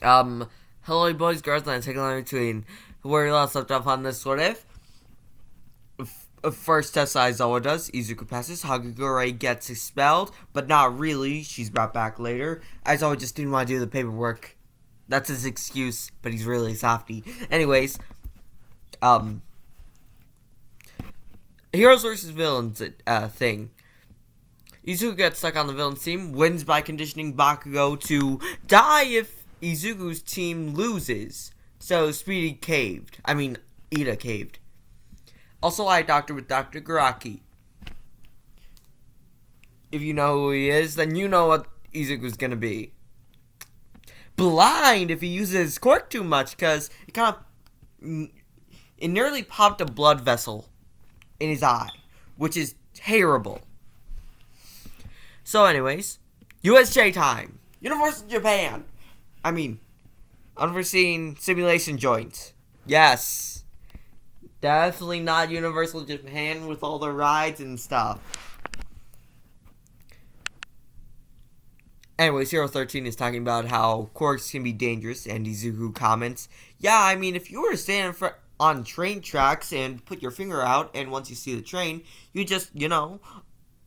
Hello boys, girls, and taking on between where we last left off on this sort of. First test Aizawa does, Izuku passes, Hagagure gets expelled, but not really, she's brought back later. Aizawa just didn't want to do the paperwork. That's his excuse, but he's really softy. Anyways, Heroes versus Villains thing. Izuku gets stuck on the villain's team, wins by conditioning Bakugo to die if Izuku's team loses. So Speedy caved. Ida caved. Also, Eye Doctor with Dr. Garaki. If you know who he is, then you know what Izuku's gonna be. Blind if he uses quirk too much, because it nearly popped a blood vessel in his eye, which is terrible. So anyways, USJ time. Universal Japan. Unforeseen simulation joint. Yes. Definitely not Universal Japan with all the rides and stuff. Anyways, Hero 13 is talking about how quirks can be dangerous, and Izuku comments, yeah, if you were to stand on train tracks and put your finger out, and once you see the train, you just,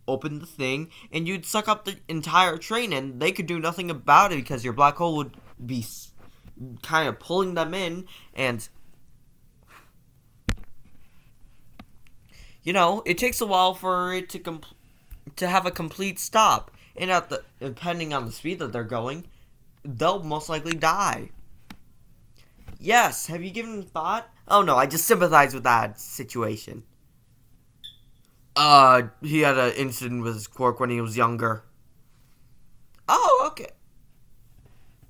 open the thing, and you'd suck up the entire train, and they could do nothing about it because your black hole would be kind of pulling them in, and it takes a while for it to have a complete stop, and depending on the speed that they're going, they'll most likely die. Yes, have you given thought? Oh no, I just sympathize with that situation. He had an incident with his quirk when he was younger. Oh, okay.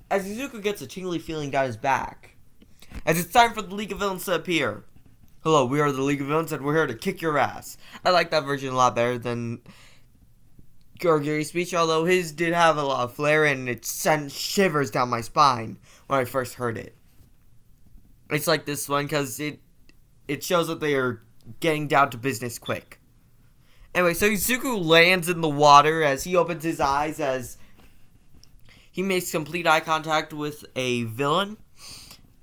As Izuku gets a tingly feeling down his back, as it's time for the League of Villains to appear. Hello, we are the League of Villains, and we're here to kick your ass. I like that version a lot better than Gurgiri's speech, although his did have a lot of flair, and it sent shivers down my spine when I first heard it. It's like this one, because it shows that they are getting down to business quick. Anyway, so Izuku lands in the water as he opens his eyes as he makes complete eye contact with a villain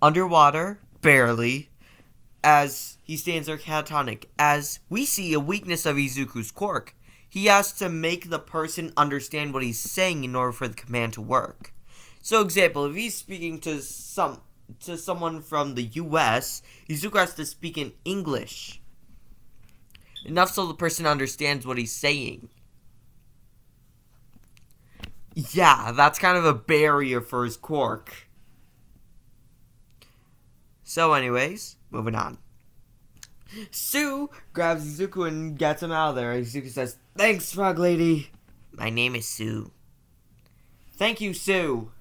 underwater, barely, as he stands there catatonic. As we see a weakness of Izuku's quirk, he has to make the person understand what he's saying in order for the command to work. So, example, if he's speaking to someone from the US, Izuku has to speak in English. Enough so the person understands what he's saying. Yeah, that's kind of a barrier for his quirk. So anyways, moving on. Sue grabs Izuku and gets him out of there. Izuku says, thanks, Frog Lady. My name is Sue. Thank you, Sue.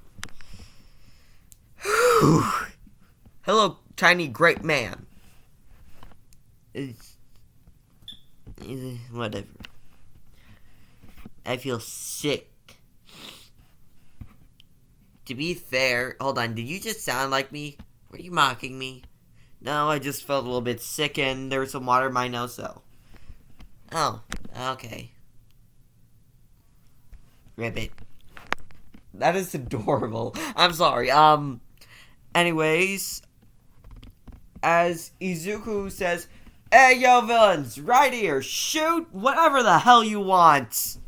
Hello, tiny great man. Whatever. I feel sick. To be fair, hold on, did you just sound like me? Were you mocking me? No, I just felt a little bit sick and there was some water in my nose, so. Oh, okay. Ribbit. That is adorable. I'm sorry. Anyways, as Izuku says, hey, yo, villains, right here, shoot whatever the hell you want.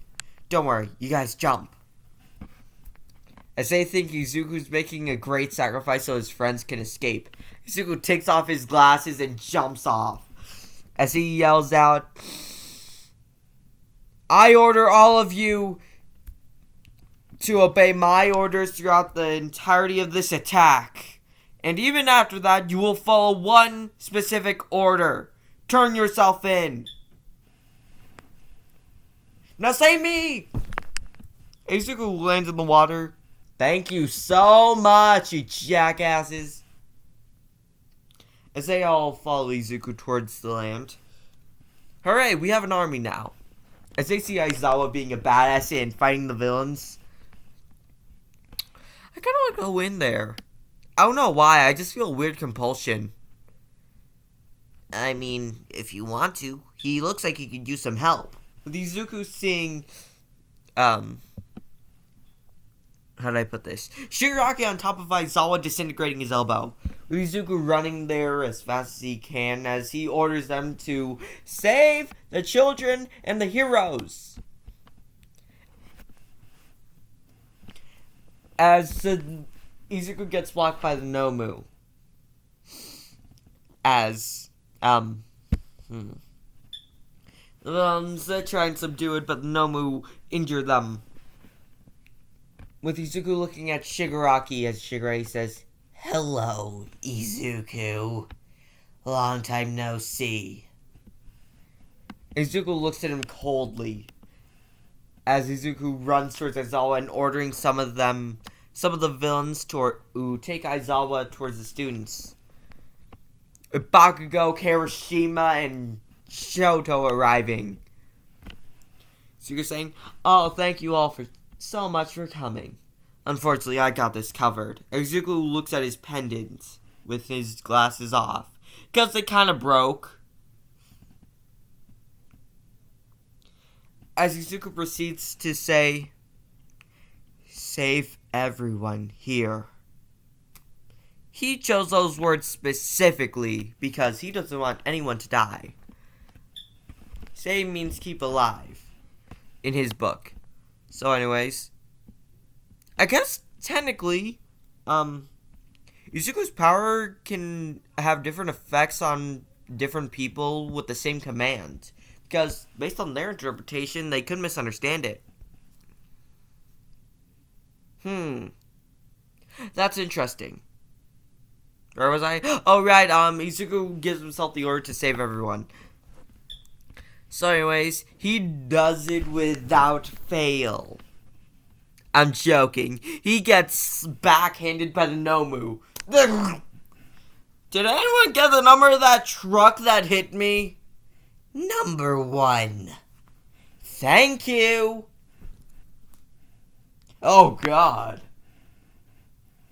Don't worry, you guys jump. As they think Izuku's making a great sacrifice so his friends can escape, Izuku takes off his glasses and jumps off. As he yells out, I order all of you to obey my orders throughout the entirety of this attack. And even after that, you will follow one specific order. Turn yourself in. Now say me! Izuku lands in the water. Thank you so much, you jackasses. As they all follow Izuku towards the land. Hooray, we have an army now. As they see Aizawa being a badass and fighting the villains. I kind of want to go in there. I don't know why, I just feel a weird compulsion. If you want to. He looks like he could use some help. With Izuku seeing, how did I put this? Shigaraki on top of Aizawa disintegrating his elbow. Izuku running there as fast as he can as he orders them to save the children and the heroes. As Izuku gets blocked by the Nomu. As, the villains try and subdue it, but the Nomu injure them. With Izuku looking at Shigaraki as Shigaraki says, "Hello, Izuku. Long time no see." Izuku looks at him coldly as Izuku runs towards Aizawa and ordering some of the villains to take Aizawa towards the students. Bakugo, Kirishima, and Shoto arriving. Izuku saying, "Oh, thank you all so much for coming. Unfortunately, I got this covered." Izuku looks at his pendant with his glasses off, because they kind of broke. As Izuku proceeds to say, "Save everyone here." He chose those words specifically because he doesn't want anyone to die. Save means keep alive in his book. So anyways, I guess technically, Izuku's power can have different effects on different people with the same command. Because based on their interpretation, they could misunderstand it. That's interesting. Where was I? Oh, right, Izuku gives himself the order to save everyone. So anyways, he does it without fail. I'm joking. He gets backhanded by the Nomu. Did anyone get the number of that truck that hit me? Number 1. Thank you. Oh, God.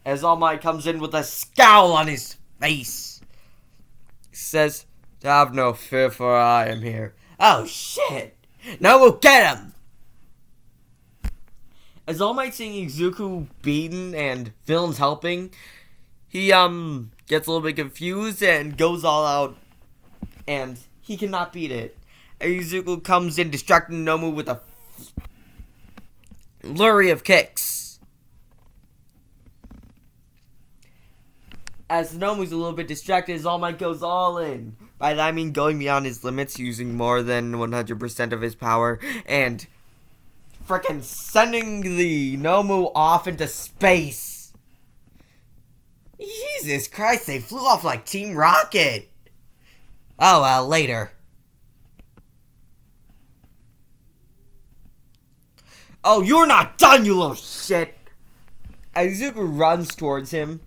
As All Might comes in with a scowl on his face. He says, "Have no fear, for I am here." Oh, shit. Now we'll get him. As All Might seeing Izuku beaten and villains helping, he gets a little bit confused and goes all out, and he cannot beat it. Izuku comes in, distracting Nomu with a flurry of kicks. As Nomu's a little bit distracted, as All Might goes all in. By that I mean going beyond his limits, using more than 100% of his power, and frickin' sending the Nomu off into space. Jesus Christ, they flew off like Team Rocket. Oh, well, later. Oh, you're not done, you little shit. Izuku runs towards him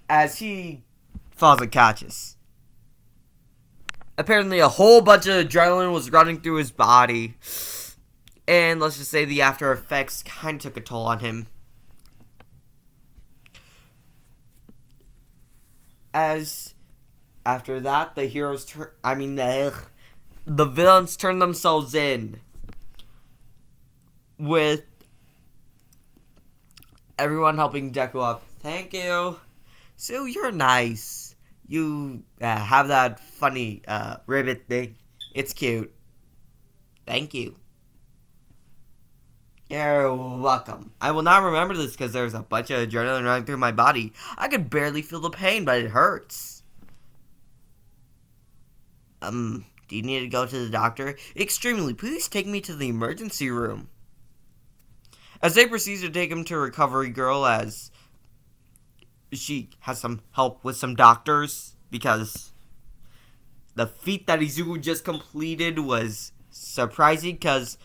as he falls unconscious. Apparently a whole bunch of adrenaline was running through his body. And let's just say the after effects kind of took a toll on him. As after that, the heroes the villains turn themselves in. With everyone helping Deku up. Thank you. So you're nice. You have that funny ribbit thing. It's cute. Thank you. You're welcome. I will not remember this because there's a bunch of adrenaline running through my body. I could barely feel the pain, but it hurts. Do you need to go to the doctor? Extremely. Please take me to the emergency room. As they proceed to take him to Recovery Girl, as she has some help with some doctors, because the feat that Izuku just completed was surprising, because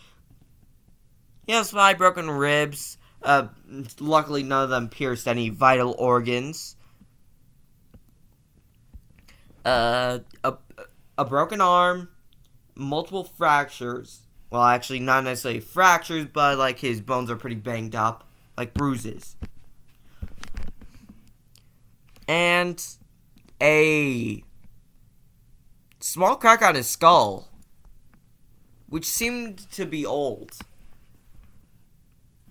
he has 5 broken ribs. Luckily, none of them pierced any vital organs. A broken arm, multiple fractures. Well, actually, not necessarily fractures, but like his bones are pretty banged up, like bruises. And a small crack on his skull, which seemed to be old.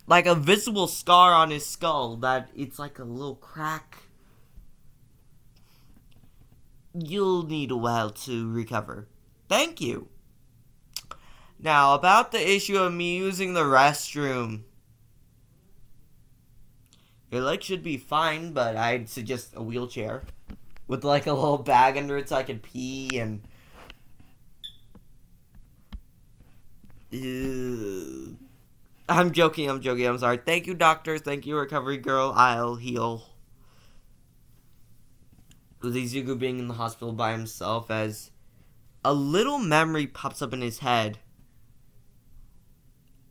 like a visible scar on his skull that it's like a little crack. You'll need a while to recover. Thank you. Now, about the issue of me using the restroom. Your leg should be fine, but I'd suggest a wheelchair. With like a little bag under it so I could pee and... Ew. I'm joking, I'm sorry. Thank you, doctor. Thank you, recovery girl. I'll heal. With Izuku being in the hospital by himself as a little memory pops up in his head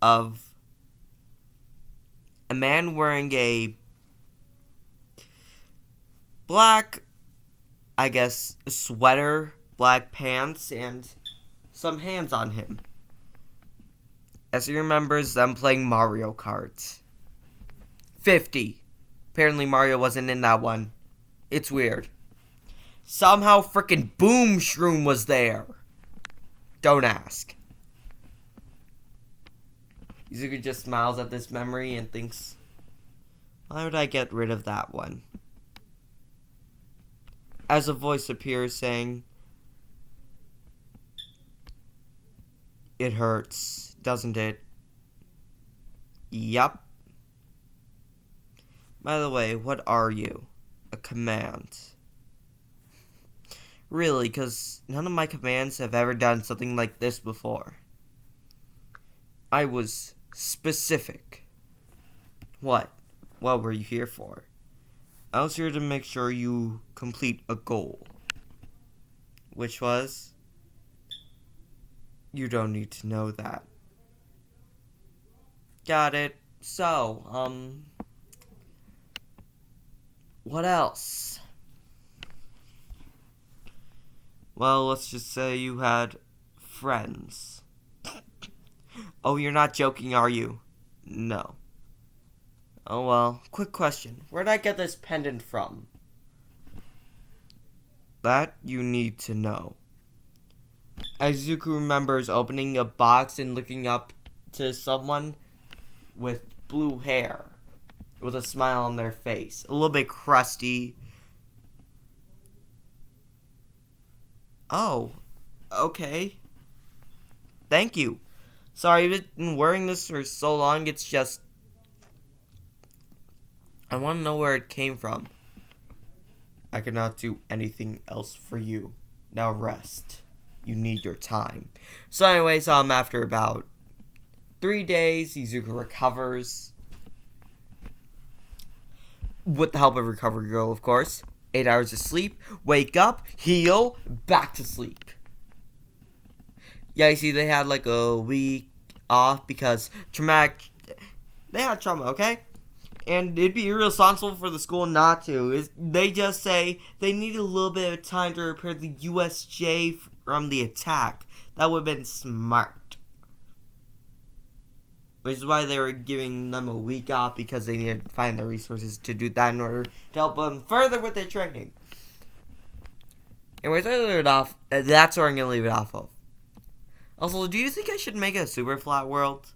of a man wearing a black, I guess, sweater, black pants, and some hands on him. As he remembers them playing Mario Kart. 50. Apparently Mario wasn't in that one. It's weird. Somehow frickin' Boom Shroom was there. Don't ask. Izuku just smiles at this memory and thinks, why would I get rid of that one? As a voice appears saying, it hurts, doesn't it? Yup. By the way, what are you? A command. Really, because none of my commands have ever done something like this before. I was specific. What? What were you here for? I was here to make sure you complete a goal. Which was? You don't need to know that. Got it. So, what else? Well, let's just say you had friends. Oh, you're not joking, are you? No. Oh well, quick question. Where'd I get this pendant from? That you need to know. Izuku remembers opening a box and looking up to someone with blue hair, with a smile on their face. A little bit crusty. Oh, okay. Thank you. Sorry, I've been wearing this for so long, it's just... I want to know where it came from. I cannot do anything else for you. Now rest. You need your time. So anyways, after about 3 days, Izuku recovers. With the help of Recovery Girl, of course. 8 hours of sleep. Wake up, heal, back to sleep. Yeah, you see, they had like a week off because they had trauma, okay? And it'd be irresponsible for the school not to. They just say they need a little bit of time to repair the USJ from the attack. That would have been smart. Which is why they were giving them a week off, because they needed to find the resources to do that in order to help them further with their training. Anyways, I leave it off. That's where I'm going to leave it off of. Also, do you think I should make a super flat world?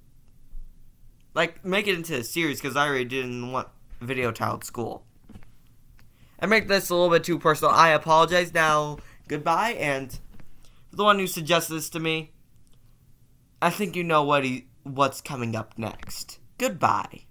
Like, make it into a series, because I already didn't want video titled school. I make this a little bit too personal. I apologize. Now, goodbye, and for the one who suggested this to me, I think you know what's coming up next. Goodbye.